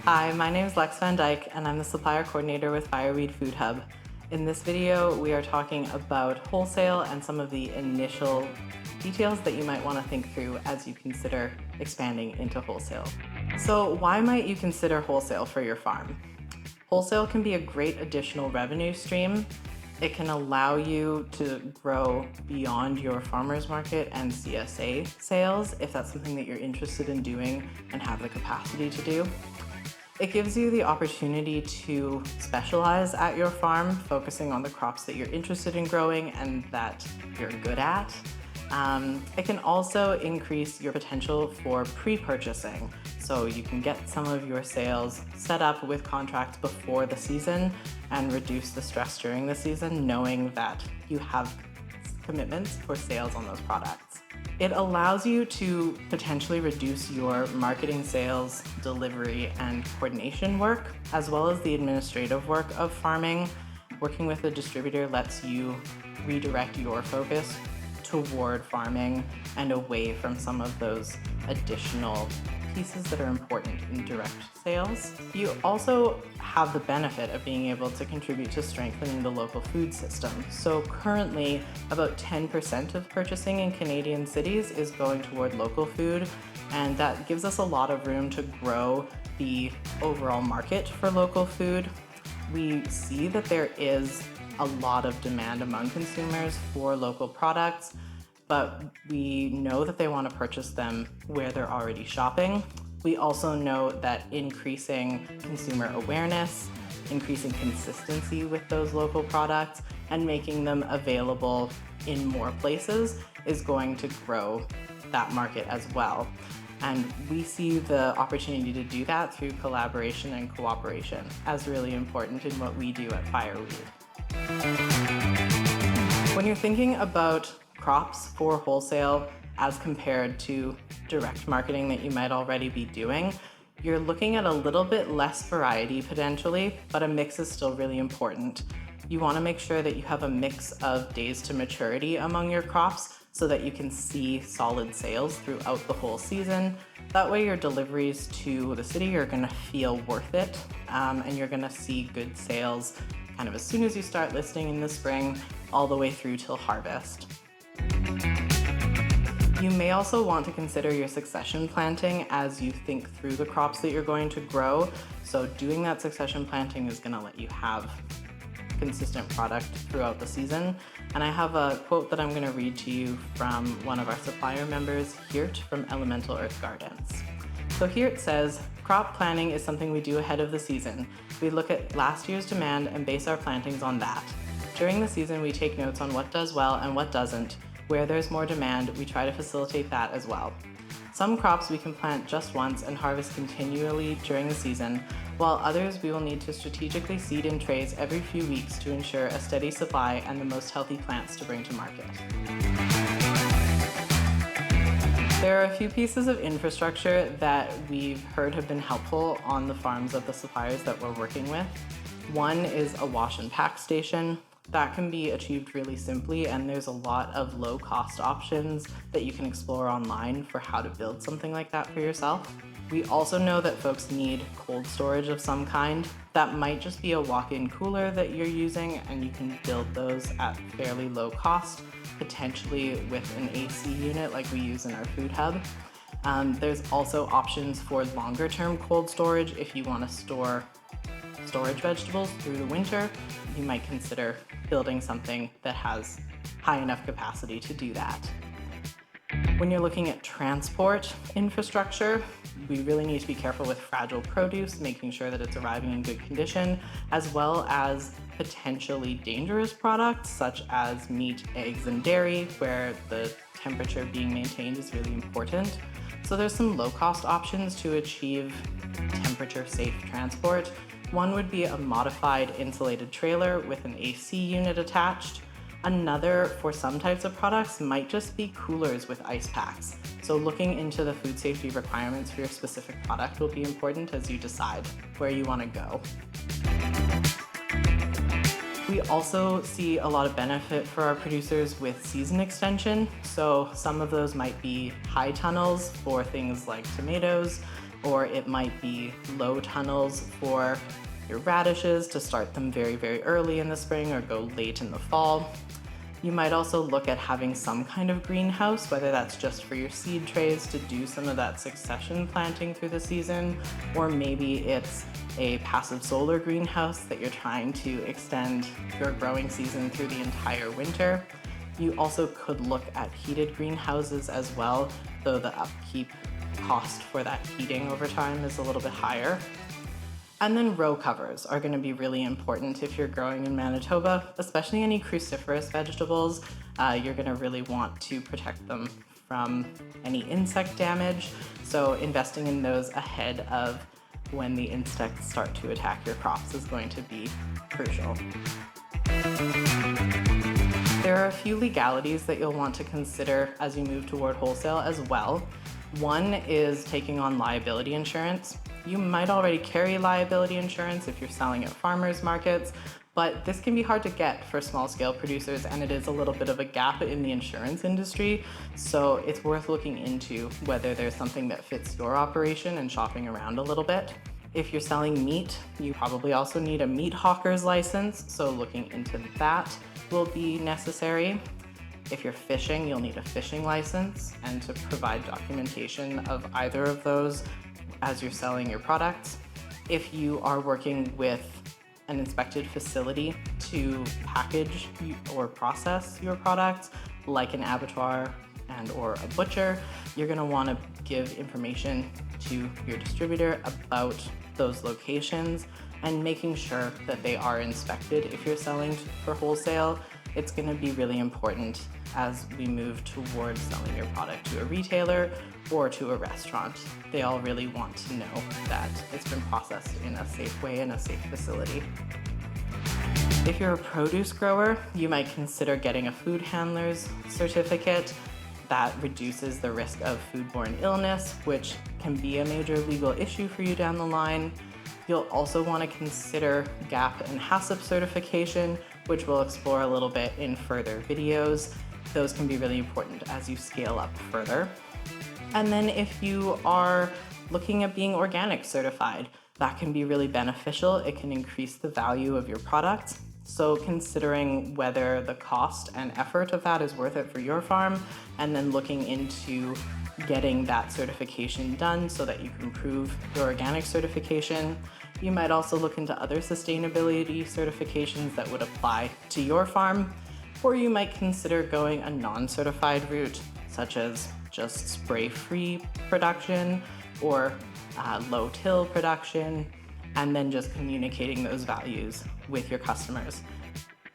Hi, my name is Lex Van Dyck, and I'm the supplier coordinator with Fireweed Food Hub. In this video, we are talking about wholesale and some of the initial details that you might want to think through as you consider expanding into wholesale. So why might you consider wholesale for your farm? Wholesale can be a great additional revenue stream. It can allow you to grow beyond your farmers market and CSA sales if that's something that you're interested in doing and have the capacity to do. It gives you the opportunity to specialize at your farm, focusing on the crops that you're interested in growing and that you're good at. It can also increase your potential for pre-purchasing. So you can get some of your sales set up with contracts before the season and reduce the stress during the season, knowing that you have commitments for sales on those products. It allows you to potentially reduce your marketing, sales, delivery, and coordination work, as well as the administrative work of farming. Working with a distributor lets you redirect your focus toward farming and away from some of those additional pieces that are important in direct sales. You also have the benefit of being able to contribute to strengthening the local food system. So currently, about 10% of purchasing in Canadian cities is going toward local food, and that gives us a lot of room to grow the overall market for local food. We see that there is a lot of demand among consumers for local products, but we know that they want to purchase them where they're already shopping. We also know that increasing consumer awareness, increasing consistency with those local products, and making them available in more places is going to grow that market as well. And we see the opportunity to do that through collaboration and cooperation as really important in what we do at Fireweed. When you're thinking about crops for wholesale as compared to direct marketing that you might already be doing, you're looking at a little bit less variety potentially, but a mix is still really important. You want to make sure that you have a mix of days to maturity among your crops so that you can see solid sales throughout the whole season. That way your deliveries to the city are going to feel worth it, and you're going to see good sales kind of as soon as you start listing in the spring all the way through till harvest. You may also want to consider your succession planting as you think through the crops that you're going to grow. So doing that succession planting is going to let you have consistent product throughout the season. And I have a quote that I'm going to read to you from one of our supplier members, Hirt from Elemental Earth Gardens. So here it says, crop planning is something we do ahead of the season. We look at last year's demand and base our plantings on that. During the season, we take notes on what does well and what doesn't. Where there's more demand, we try to facilitate that as well. Some crops we can plant just once and harvest continually during the season, while others we will need to strategically seed in trays every few weeks to ensure a steady supply and the most healthy plants to bring to market. There are a few pieces of infrastructure that we've heard have been helpful on the farms of the suppliers that we're working with. One is a wash and pack station. That can be achieved really simply, and there's a lot of low-cost options that you can explore online for how to build something like that for yourself. We also know that folks need cold storage of some kind. That might just be a walk-in cooler that you're using, and you can build those at fairly low cost, potentially with an AC unit like we use in our food hub. There's also options for longer-term cold storage if you want to store storage vegetables through the winter. You might consider building something that has high enough capacity to do that. When you're looking at transport infrastructure, we really need to be careful with fragile produce, making sure that it's arriving in good condition, as well as potentially dangerous products such as meat, eggs, and dairy, where the temperature being maintained is really important. So there's some low-cost options to achieve temperature-safe transport. One would be a modified insulated trailer with an AC unit attached. Another, for some types of products, might just be coolers with ice packs. So looking into the food safety requirements for your specific product will be important as you decide where you want to go. We also see a lot of benefit for our producers with season extension. So some of those might be high tunnels for things like tomatoes, or it might be low tunnels for your radishes to start them very, very early in the spring or go late in the fall. You might also look at having some kind of greenhouse, whether that's just for your seed trays to do some of that succession planting through the season, or maybe it's a passive solar greenhouse that you're trying to extend your growing season through the entire winter. You also could look at heated greenhouses as well, though the upkeep cost for that heating over time is a little bit higher. And then row covers are going to be really important if you're growing in Manitoba, especially any cruciferous vegetables. You're going to really want to protect them from any insect damage. So investing in those ahead of when the insects start to attack your crops is going to be crucial. There are a few legalities that you'll want to consider as you move toward wholesale as well. One is taking on liability insurance. You might already carry liability insurance if you're selling at farmers markets, but this can be hard to get for small scale producers, and it is a little bit of a gap in the insurance industry. So it's worth looking into whether there's something that fits your operation and shopping around a little bit. If you're selling meat, you probably also need a meat hawker's license, so looking into that will be necessary. If you're fishing, you'll need a fishing license, and to provide documentation of either of those as you're selling your products. If you are working with an inspected facility to package or process your products, like an abattoir and or a butcher, you're going to want to give information to your distributor about those locations and making sure that they are inspected. If you're selling for wholesale, it's going to be really important as we move towards selling your product to a retailer or to a restaurant. They all really want to know that it's been processed in a safe way in a safe facility. If you're a produce grower, you might consider getting a food handler's certificate. That reduces the risk of foodborne illness, which can be a major legal issue for you down the line. You'll also want to consider GAP and HACCP certification, which we'll explore a little bit in further videos. Those can be really important as you scale up further. And then if you are looking at being organic certified, that can be really beneficial. It can increase the value of your product. So considering whether the cost and effort of that is worth it for your farm, and then looking into getting that certification done so that you can prove your organic certification. You might also look into other sustainability certifications that would apply to your farm, or you might consider going a non-certified route, such as just spray-free production or low-till production, and then just communicating those values with your customers.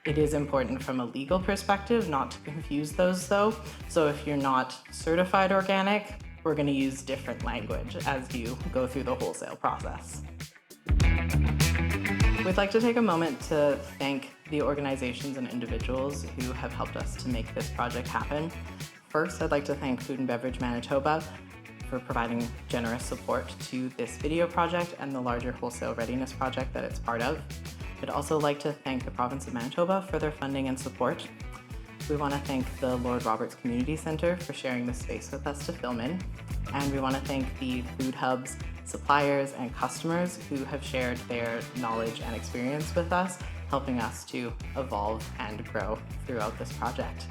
It is important from a legal perspective not to confuse those though. So if you're not certified organic, we're going to use different language as you go through the wholesale process. We'd like to take a moment to thank the organizations and individuals who have helped us to make this project happen. First, I'd like to thank Food and Beverage Manitoba for providing generous support to this video project and the larger wholesale readiness project that it's part of. I'd also like to thank the province of Manitoba for their funding and support. We want to thank the Lord Roberts Community Centre for sharing the space with us to film in. And we want to thank the Food Hub's suppliers and customers who have shared their knowledge and experience with us, helping us to evolve and grow throughout this project.